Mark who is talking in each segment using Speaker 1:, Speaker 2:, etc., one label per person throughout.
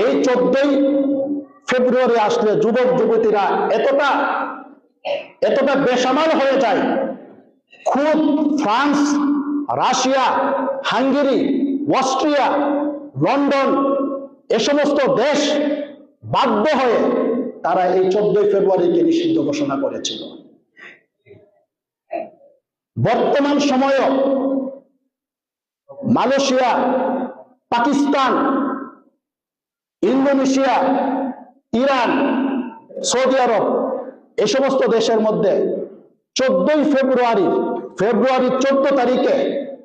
Speaker 1: এই 14ই ফেব্রুয়ারি আসলে যুবক যুবতীরা এতটা বেসামাল হয়ে যায়, খুব France, Russia, Hungary, Austria, London এ সমস্ত দেশ বাধ্য হয়ে তারা এই 14ই ফেব্রুয়ারিকে নিষিদ্ধ ঘোষণা করেছিল। বর্তমান সময়েও Malaysia, Pakistan, Indonesia, Iran, Saudi Arab এই সমস্ত দেশের মধ্যে 14ই ফেব্রুয়ারির 14 তারিখে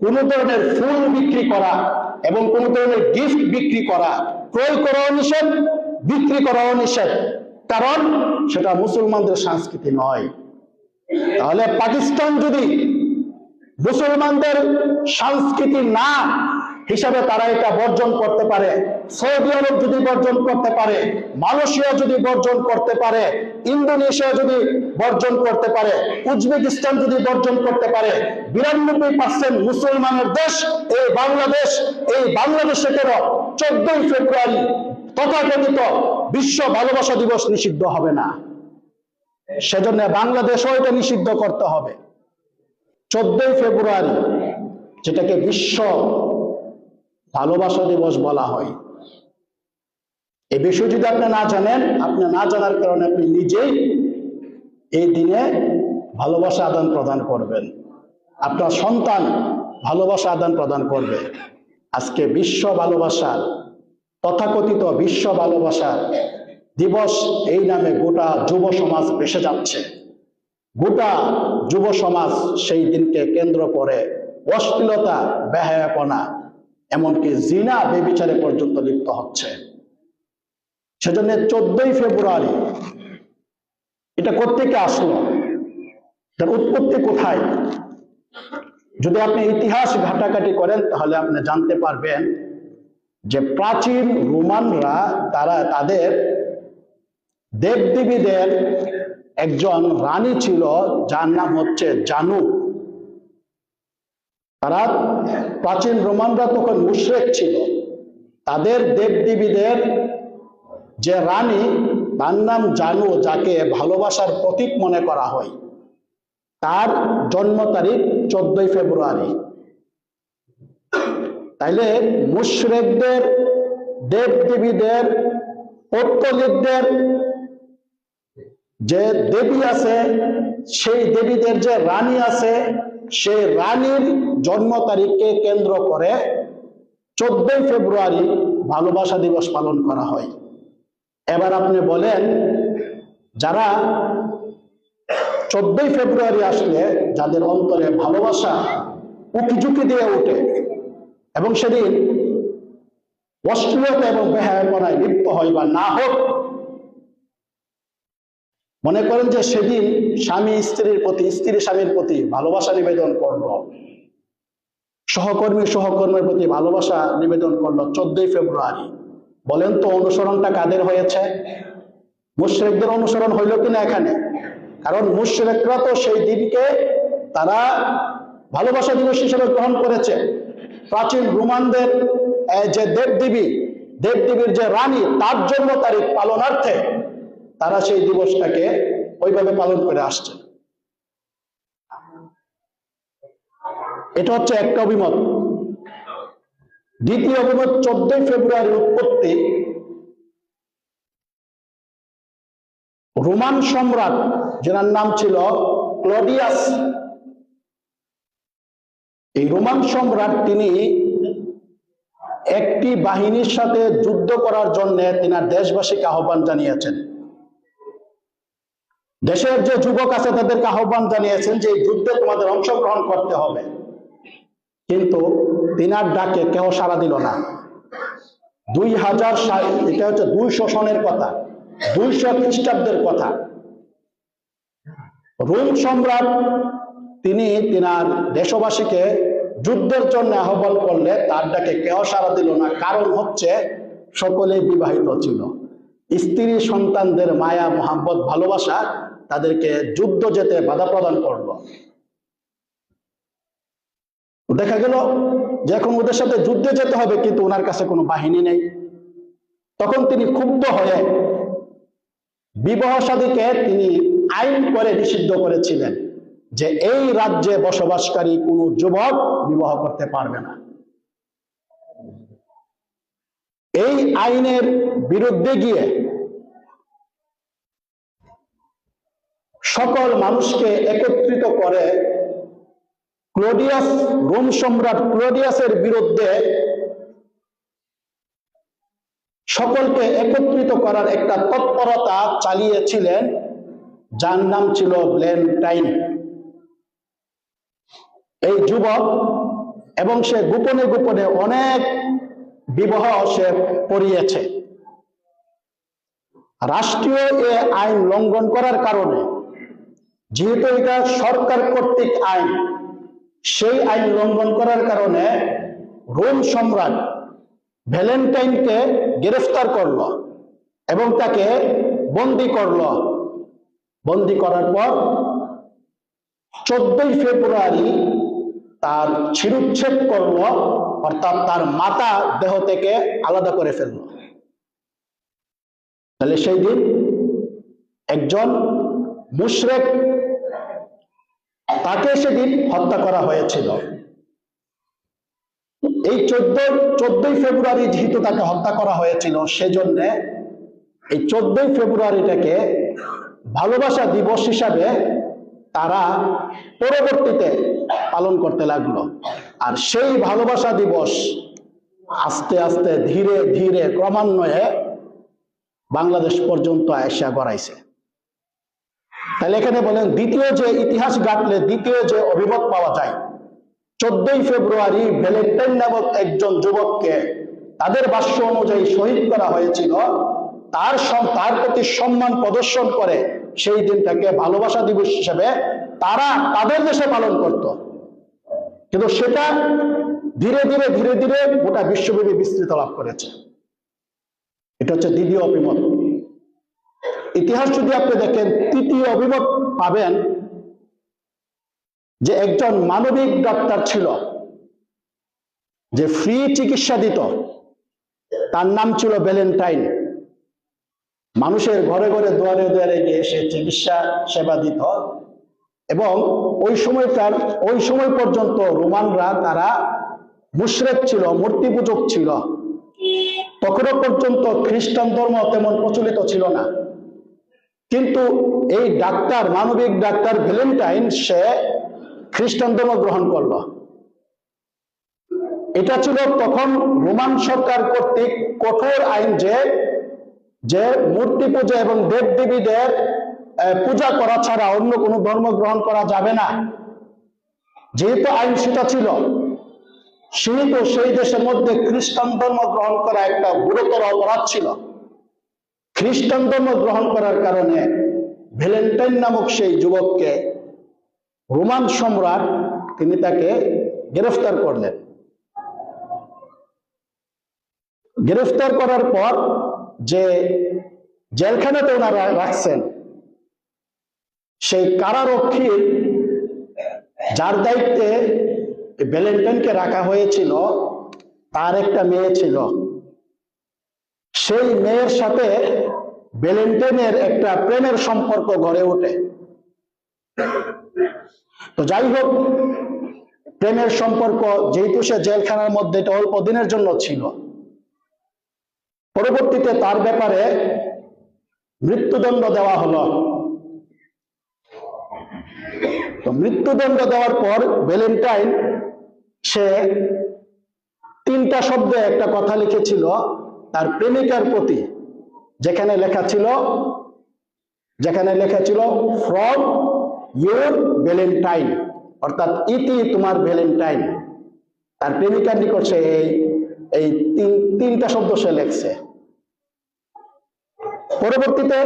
Speaker 1: কোন ধরনের ফুল বিক্রি করা এবং কোন ধরনের গিফট বিক্রি করা, ক্রয় করাও নিষেধ, বিক্রি করাও নিষেধ, কারণ সেটা মুসলমানদের সংস্কৃতি নয়। তাহলে পাকিস্তান যদি মুসলমানদের সংস্কৃতি না হিসাবে তারা এটা বর্জন করতে পারে, সৌদি আরব যদি বর্জন করতে পারে, মালয়েশিয়া যদি বর্জন করতে পারে, ইন্দোনেশিয়া যদি বর্জন করতে পারে, উজবেকিস্তান যদি বর্জন করতে পারে, 92% মুসলমানের দেশ এই বাংলাদেশে কেন 14ই ফেব্রুয়ারি তথাকথিত বিশ্ব ভালোবাসা দিবস নিষিদ্ধ হবে না? সেজন্য বাংলাদেশও এটা নিষিদ্ধ করতে হবে। 14ই ফেব্রুয়ারি যেটাকে বিশ্ব ভালোবাসা দিবস বলা হয়, এই বিষয় যদি আপনি না জানেন, আপনি না জানার কারণে আপনি নিজেই এই দিনে ভালোবাসা আদান প্রদান করবেন, আপনার সন্তান ভালোবাসা আদান প্রদান করবে। আজকে বিশ্ব ভালোবাসা, তথাকথিত বিশ্ব ভালোবাসা দিবস এই নামে গোটা যুব সমাজ ভেসে যাচ্ছে। গোটা যুব সমাজ সেই দিনকে কেন্দ্র করে অশ্লীলতা, বেহায়াপনা, এমনকি জিনা বেবিচারে পর্যন্ত লিপ্ত হচ্ছে। সেজন্য 14ই ফেব্রুয়ারি এটা কোত্থেকে আসলো, তার উৎপত্তি কোথায়? যদি আপনি ইতিহাস ঘাটাঘাটি করেন তাহলে আপনি জানতে পারবেন যে প্রাচীন রোমানরা তারা তাদের দেবদেবীদের একজন রানী ছিল যার নাম হচ্ছে জানু। তারা প্রাচীন রোমানরা তখন মুশরিক ছিল, তাদের দেবদেবীদের যে রানী তার নাম জানু, যাকে ভালোবাসার প্রতীক মনে করা হয়, তার জন্ম তারিখ 14ই ফেব্রুয়ারি। তাইলে মুশরিকদের দেবদেবীদের পৌত্তলিকদের যে দেবী আছে, সেই দেবীদের যে রানী আছে, সেই রানীর জন্ম তারিখকে কেন্দ্র করে 14ই ফেব্রুয়ারি ভালোবাসা দিবস পালন করা হয়। এবার আপনি বলেন, যারা 14ই ফেব্রুয়ারি আসলে যাদের অন্তরে ভালোবাসা উকিঝুঁকি দিয়ে ওঠে এবং সেদিন অশ্লীলতা এবং বেহায়াপনায় লিপ্ত হয় বা না হোক, মনে করেন যে সেদিন স্বামী স্ত্রীর প্রতি, স্ত্রী স্বামীর প্রতি ভালোবাসা নিবেদন করলো, সহকর্মীর প্রতি ভালোবাসা নিবেদন করলো 14ই ফেব্রুয়ারি, বলেন তো অনুসরণটা কাদের হয়েছে? মুশরিকদের অনুসরণ হইল কিনা এখানে? কারণ মুশরিকরা তো সেই দিনকে তারা ভালোবাসা দিবস হিসেবে গ্রহণ করেছে। প্রাচীন রোমানদের যে দেবদেবীর যে রানী, তার জন্ম তারিখ পালনার্থে তারা সেই দিবসটাকে ওইভাবে পালন করে আসছে। এটা হচ্ছে একটা অভিমত। দ্বিতীয় অভিমত, 14ই ফেব্রুয়ারির উৎপত্তি রোমান সম্রাট, যার নাম ছিল ক্লডিয়াস। এই রোমান সম্রাট তিনি একটি বাহিনীর সাথে যুদ্ধ করার জন্য তিনার দেশবাসীকে আহ্বান জানিয়েছেন। দেশের যে যুবক আছে তাদেরকে আহ্বান জানিয়েছেন যে এই যুদ্ধে তোমাদের অংশগ্রহণ করতে হবে, কিন্তু তিনার ডাকে কেউ সাড়া দিল না। 2000 সাল, এটা হচ্ছে 200 সনের কথা, 200 খ্রিস্টাব্দের কথা। রোম সম্রাট তিনি তিনার দেশবাসীকে যুদ্ধের জন্য আহ্বান করলে তার ডাকে কেউ সাড়া দিল না। কারণ হচ্ছে সকলেই বিবাহিত ছিল, স্ত্রী সন্তানদের মায়া মোহাম্মত ভালোবাসা তাদেরকে যুদ্ধ যেতে বাধা প্রদান করলো। দেখা গেল যে এখন ওদের সাথে যুদ্ধে যেতে হবে, কিন্তু ওনার কাছে কোনো বাহিনী নেই। তখন তিনি ক্ষুব্ধ হয়ে বিবাহ শাদীকে তিনি আইন করে নিষিদ্ধ করেছিলেন যে এই রাজ্যে বসবাসকারী কোনো যুবক বিবাহ করতে পারবে না। এই আইনের বিরুদ্ধে গিয়ে সকল মানুষকে একত্রিত করে ক্লোডিয়াস, রোম সম্রাট ক্লোডিয়াসের বিরুদ্ধে সকলকে একত্রিত করার একটা তৎপরতা চালিয়েছিলেন, যার নাম ছিল ভ্যালেন্টাইন। এই যুবক, এবং সে গোপনে গোপনে অনেক বিবাহ সে করিয়েছে। রাষ্ট্রীয় এ আইন লঙ্ঘন করার কারণে, যেহেতু এটা সরকার কর্তৃক আইন, সেই আইন লঙ্ঘন করার কারণে রোম সম্রাট ভ্যালেন্টাইনকে গ্রেফতার করল এবং তাকে বন্দী করল। বন্দী করার পর 14 ফেব্রুয়ারি তার শিরুচ্ছেদ করল, অর্থাৎ তার মাথা দেহ থেকে আলাদা করে ফেলল। তাহলে সেই দিন একজন মুশরিক, তাকে সেদিন হত্যা করা হয়েছিল। এই 14 ফেব্রুয়ারি যেহেতু তাকে হত্যা করা হয়েছিল, সেজন্য এই 14 ফেব্রুয়ারিটাকে ভালোবাসা দিবস হিসাবে তারা পরবর্তীতে পালন করতে লাগলো। আর সেই ভালোবাসা দিবস আস্তে আস্তে ধীরে ধীরে ক্রমান্বয়ে বাংলাদেশ পর্যন্ত আয়সা গড়াইছে। তাহলে এখানে বলেন, দ্বিতীয় যে ইতিহাস ঘাটলে দ্বিতীয় যে অভিমত পাওয়া যায়, 14 ফেব্রুয়ারি ভ্যালেন্টাইন নামক একজন যুবককে তাদের ভাষ্য অনুযায়ী শহীদ করা হয়েছিল। তার প্রতি সম্মান প্রদর্শন করে সেই দিনটাকে ভালোবাসা দিবস হিসেবে তারা তাদের দেশে পালন করত। কিন্তু সেটা ধীরে ধীরে ধীরে ধীরে গোটা বিশ্বব্যাপী বিস্তৃত লাভ করেছে। এটা হচ্ছে দ্বিতীয় অভিমত। ইতিহাস যদি আপনি দেখেন, তৃতীয় অভিমত পাবেন যে একজন মানবিক ডাক্তার ছিল, যে ফ্রি চিকিৎসা দিত, তার নাম ছিল ভ্যালেন্টাইন। মানুষের ঘরে ঘরে দুয়ারে দুয়ারে গিয়ে সে চিকিৎসা সেবা দিত। এবং ওই সময় পর্যন্ত রোমানরা তারা মুশরিক ছিল, মূর্তি পূজক ছিল। তখনও পর্যন্ত খ্রিস্টান ধর্ম তেমন প্রচলিত ছিল না। কিন্তু এই ডাক্তার, মানবিক ডাক্তার ভ্যালেন্টাইন, সে খ্রিস্টান ধর্ম গ্রহণ করল। এটা ছিল তখন রোমান সরকার কর্তৃক কঠোর আইন যে মূর্তি পূজা এবং দেব দেবীদের পূজা করা ছাড়া অন্য কোনো ধর্ম গ্রহণ করা যাবে না। যেহেতু আইন সেটা ছিল, সেহেতু সেই দেশের মধ্যে খ্রিস্টান ধর্ম গ্রহণ করা একটা গুরুতর অপরাধ ছিল। খ্রিস্টান ধর্ম গ্রহণ করার কারণে ভ্যালেন্টাইন নামক সেই যুবককে রোমান সম্রাট তিনি তাকে গ্রেফতার করলেন। গ্রেফতার করার পর যে জেলখানাতে ওনারা রাখছেন, সেই কারারক্ষীর যার দায়িত্বে ভ্যালেন্টাইনকে রাখা হয়েছিল, তার একটা মেয়ে ছিল। সেই মেয়ের সাথে ভ্যালেন্টাইনের একটা প্রেমের সম্পর্ক গড়ে ওঠে। তো যাই হোক, প্রেমের সম্পর্ক যেহেতু সে জেলখানার মধ্যে এটা অল্প দিনের জন্য ছিল, পরবর্তীতে তার ব্যাপারে মৃত্যুদণ্ড দেওয়া হলো। তো মৃত্যুদণ্ড দেওয়ার পর ভ্যালেন্টাইন সে 3টা শব্দে একটা কথা লিখেছিল তার প্রেমিকার প্রতি, যেখানে লেখা ছিল ফ্রম ইউর ভ্যালেন্টাইন, অর্থাৎ ইতি তোমার ভ্যালেন্টাইন। তার প্রেমিকার নিকট সে এই 3টা শব্দ সে লেখছে। পরবর্তীতে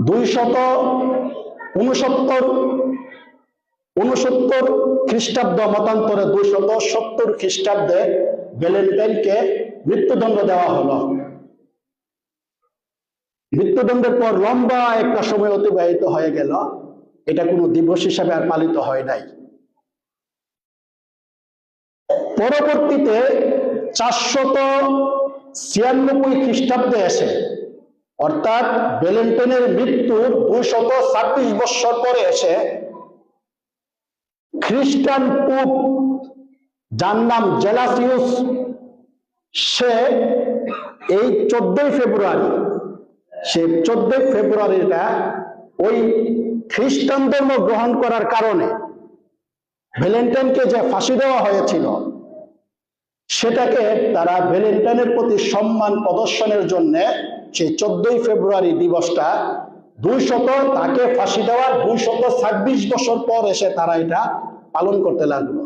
Speaker 1: 269 খ্রিস্টাব্দ মতান্তরে 270 খ্রিস্টাব্দে ভ্যালেন্টাইনকে মৃত্যুদণ্ড দেওয়া হলো। মৃত্যুদণ্ডের পর লম্বা একটা সময় অতিবাহিত হয়ে গেল, এটা কোনো দিবস হিসাবে আর পালিত হয় নাই। পরবর্তীতে 496 খ্রিস্টাব্দে এসে, অর্থাৎ ভ্যালেন্টাইনের মৃত্যুর 226 বৎসর পরে এসে খ্রিস্টান পোপ, যার নাম জেলাসিউস, সে এই 14 ফেব্রুয়ারি, সে 14 ফেব্রুয়ারিটা ওই খ্রিস্টান ধর্ম গ্রহণ করার কারণে ভ্যালেন্টাইনকে যে ফাঁসি দেওয়া হয়েছিল, সেটাকে তারা ভ্যালেন্টাইনের প্রতি সম্মান প্রদর্শনের জন্য সেই 14 ফেব্রুয়ারি দিবসটা তাকে ফাঁসি দেওয়ার 226 বছর পর এসে তারা এটা পালন করতে লাগলো।